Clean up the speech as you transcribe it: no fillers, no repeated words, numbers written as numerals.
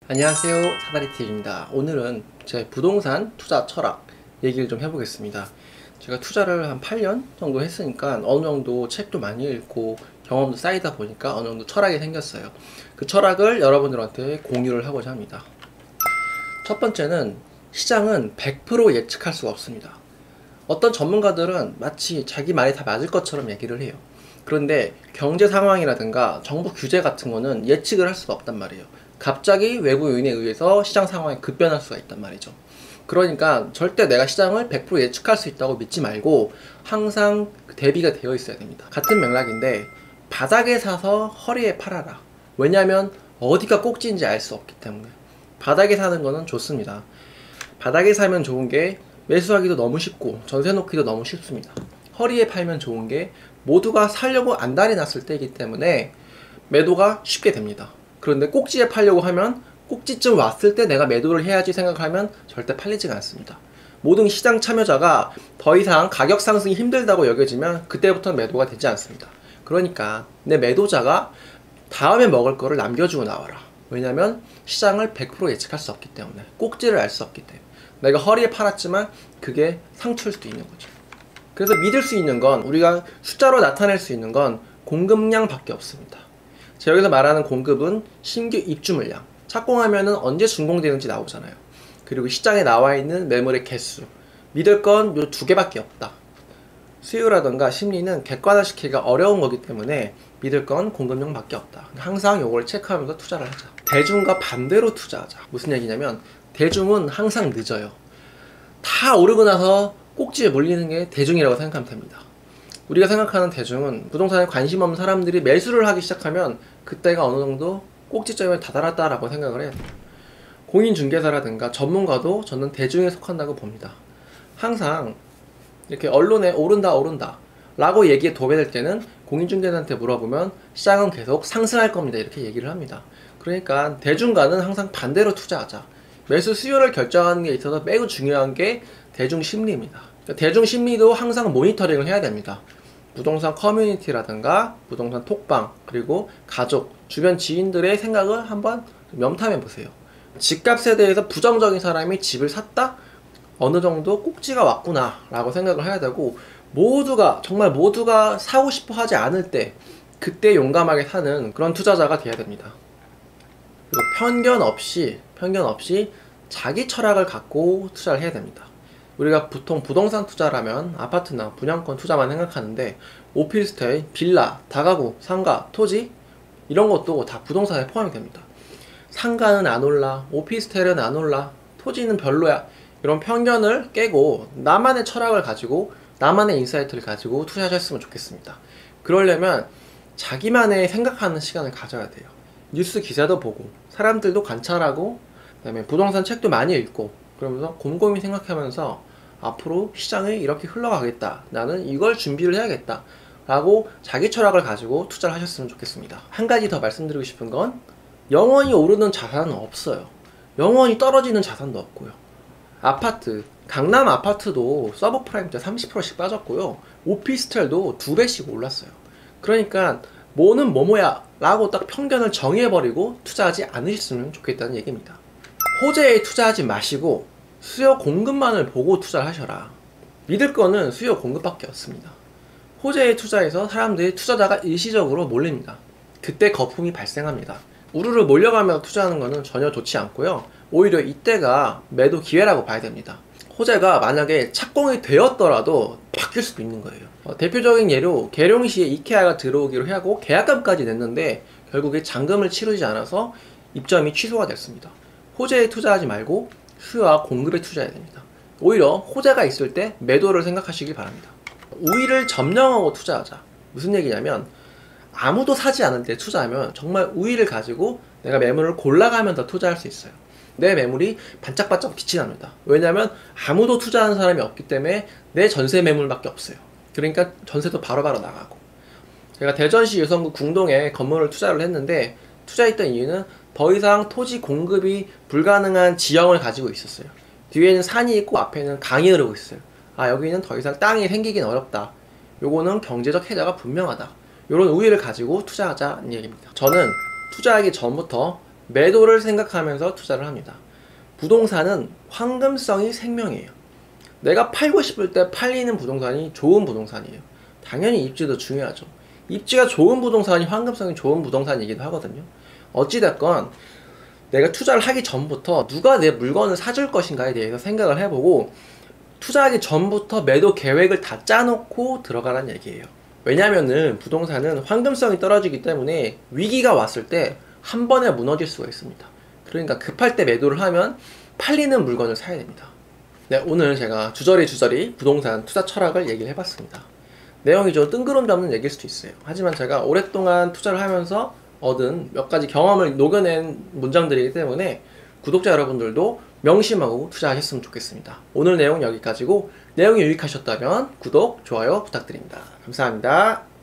안녕하세요, 사다리TV입니다. 오늘은 제 부동산 투자 철학 얘기를 좀 해보겠습니다. 제가 투자를 한 8년 정도 했으니까 어느 정도 책도 많이 읽고 경험도 쌓이다 보니까 어느 정도 철학이 생겼어요. 그 철학을 여러분들한테 공유를 하고자 합니다. 첫 번째는 시장은 100% 예측할 수가 없습니다. 어떤 전문가들은 마치 자기 말이 다 맞을 것처럼 얘기를 해요. 그런데 경제 상황이라든가 정부 규제 같은 거는 예측을 할 수가 없단 말이에요. 갑자기 외부 요인에 의해서 시장 상황이 급변할 수가 있단 말이죠. 그러니까 절대 내가 시장을 100% 예측할 수 있다고 믿지 말고 항상 대비가 되어 있어야 됩니다. 같은 맥락인데 바닥에 사서 허리에 팔아라. 왜냐하면 어디가 꼭지인지 알 수 없기 때문에. 바닥에 사는 거는 좋습니다. 바닥에 사면 좋은 게 매수하기도 너무 쉽고 전세 놓기도 너무 쉽습니다. 허리에 팔면 좋은 게 모두가 살려고 안달이 났을 때이기 때문에 매도가 쉽게 됩니다. 그런데 꼭지에 팔려고 하면 꼭지쯤 왔을 때 내가 매도를 해야지 생각하면 절대 팔리지가 않습니다. 모든 시장 참여자가 더 이상 가격 상승이 힘들다고 여겨지면 그때부터 매도가 되지 않습니다. 그러니까 내 매도자가 다음에 먹을 거를 남겨주고 나와라. 왜냐면 시장을 100% 예측할 수 없기 때문에, 꼭지를 알 수 없기 때문에. 내가 허리에 팔았지만 그게 상처일 수도 있는 거죠. 그래서 믿을 수 있는 건, 우리가 숫자로 나타낼 수 있는 건 공급량밖에 없습니다. 제가 여기서 말하는 공급은 신규 입주 물량, 착공하면은 언제 준공되는지 나오잖아요. 그리고 시장에 나와 있는 매물의 개수, 믿을 건 요 두 개밖에 없다. 수요라던가 심리는 객관화시키기가 어려운 거기 때문에 믿을 건 공급량밖에 없다. 항상 요걸 체크하면서 투자를 하자. 대중과 반대로 투자하자. 무슨 얘기냐면 대중은 항상 늦어요. 다 오르고 나서 꼭지에 몰리는 게 대중이라고 생각하면 됩니다. 우리가 생각하는 대중은 부동산에 관심 없는 사람들이 매수를 하기 시작하면 그때가 어느 정도 꼭지점에 다다랐다라고 생각을 해야 돼요. 공인중개사라든가 전문가도 저는 대중에 속한다고 봅니다. 항상 이렇게 언론에 오른다 라고 얘기에 도배될 때는 공인중개사한테 물어보면 시장은 계속 상승할 겁니다 이렇게 얘기를 합니다. 그러니까 대중과는 항상 반대로 투자하자. 매수 수요를 결정하는 게 있어서 매우 중요한 게 대중 심리입니다. 대중 심리도 항상 모니터링을 해야 됩니다. 부동산 커뮤니티라든가 부동산 톡방, 그리고 가족, 주변 지인들의 생각을 한번 염탐해 보세요. 집값에 대해서 부정적인 사람이 집을 샀다? 어느 정도 꼭지가 왔구나 라고 생각을 해야 되고, 정말 모두가 사고 싶어 하지 않을 때 그때 용감하게 사는 그런 투자자가 돼야 됩니다. 그리고 편견 없이 자기 철학을 갖고 투자를 해야 됩니다. 우리가 보통 부동산 투자라면 아파트나 분양권 투자만 생각하는데 오피스텔, 빌라, 다가구, 상가, 토지 이런 것도 다 부동산에 포함이 됩니다. 상가는 안 올라, 오피스텔은 안 올라, 토지는 별로야, 이런 편견을 깨고 나만의 철학을 가지고 나만의 인사이트를 가지고 투자하셨으면 좋겠습니다. 그러려면 자기만의 생각하는 시간을 가져야 돼요. 뉴스 기사도 보고 사람들도 관찰하고 그다음에 부동산 책도 많이 읽고 그러면서 곰곰이 생각하면서 앞으로 시장이 이렇게 흘러가겠다, 나는 이걸 준비를 해야겠다 라고 자기 철학을 가지고 투자를 하셨으면 좋겠습니다. 한 가지 더 말씀드리고 싶은 건 영원히 오르는 자산은 없어요. 영원히 떨어지는 자산도 없고요. 아파트, 강남 아파트도 서브프라임 때 30%씩 빠졌고요. 오피스텔도 2배씩 올랐어요. 그러니까 뭐는 뭐뭐야 라고 딱 편견을 정해버리고 투자하지 않으셨으면 좋겠다는 얘기입니다. 호재에 투자하지 마시고 수요 공급만을 보고 투자를 하셔라. 믿을 거는 수요 공급밖에 없습니다. 호재에 투자해서 사람들이 투자자가 일시적으로 몰립니다. 그때 거품이 발생합니다. 우르르 몰려가면서 투자하는 거는 전혀 좋지 않고요. 오히려 이때가 매도 기회라고 봐야 됩니다. 호재가 만약에 착공이 되었더라도 바뀔 수도 있는 거예요. 대표적인 예로 계룡시에 이케아가 들어오기로 하고 계약금까지 냈는데 결국에 잔금을 치르지 않아서 입점이 취소가 됐습니다. 호재에 투자하지 말고 수요와 공급에 투자해야 됩니다. 오히려 호재가 있을 때 매도를 생각하시길 바랍니다. 우위를 점령하고 투자하자. 무슨 얘기냐면 아무도 사지 않을 때 투자하면 정말 우위를 가지고 내가 매물을 골라가면서 투자할 수 있어요. 내 매물이 반짝반짝 빛이 납니다. 왜냐하면 아무도 투자하는 사람이 없기 때문에 내 전세 매물밖에 없어요. 그러니까 전세도 바로바로 나가고. 제가 대전시 여성구 궁동에 건물을 투자를 했는데 투자했던 이유는 더 이상 토지 공급이 불가능한 지형을 가지고 있었어요. 뒤에는 산이 있고 앞에는 강이 흐르고 있어요. 아, 여기는 더 이상 땅이 생기긴 어렵다. 요거는 경제적 혜자가 분명하다. 요런 우위를 가지고 투자하자는 얘기입니다. 저는 투자하기 전부터 매도를 생각하면서 투자를 합니다. 부동산은 황금성이 생명이에요. 내가 팔고 싶을 때 팔리는 부동산이 좋은 부동산이에요. 당연히 입지도 중요하죠. 입지가 좋은 부동산이 황금성이 좋은 부동산이기도 하거든요. 어찌됐건 내가 투자를 하기 전부터 누가 내 물건을 사줄 것인가에 대해서 생각을 해보고 투자하기 전부터 매도 계획을 다 짜놓고 들어가라는 얘기예요. 왜냐면은 부동산은 황금성이 떨어지기 때문에 위기가 왔을 때 한 번에 무너질 수가 있습니다. 그러니까 급할 때 매도를 하면 팔리는 물건을 사야 됩니다. 네, 오늘 제가 주저리 부동산 투자 철학을 얘기를 해봤습니다. 내용이 좀 뜬구름 잡는 얘기일 수도 있어요. 하지만 제가 오랫동안 투자를 하면서 얻은 몇 가지 경험을 녹여낸 문장들이기 때문에 구독자 여러분들도 명심하고 투자하셨으면 좋겠습니다. 오늘 내용 여기까지고 내용이 유익하셨다면 구독, 좋아요 부탁드립니다. 감사합니다.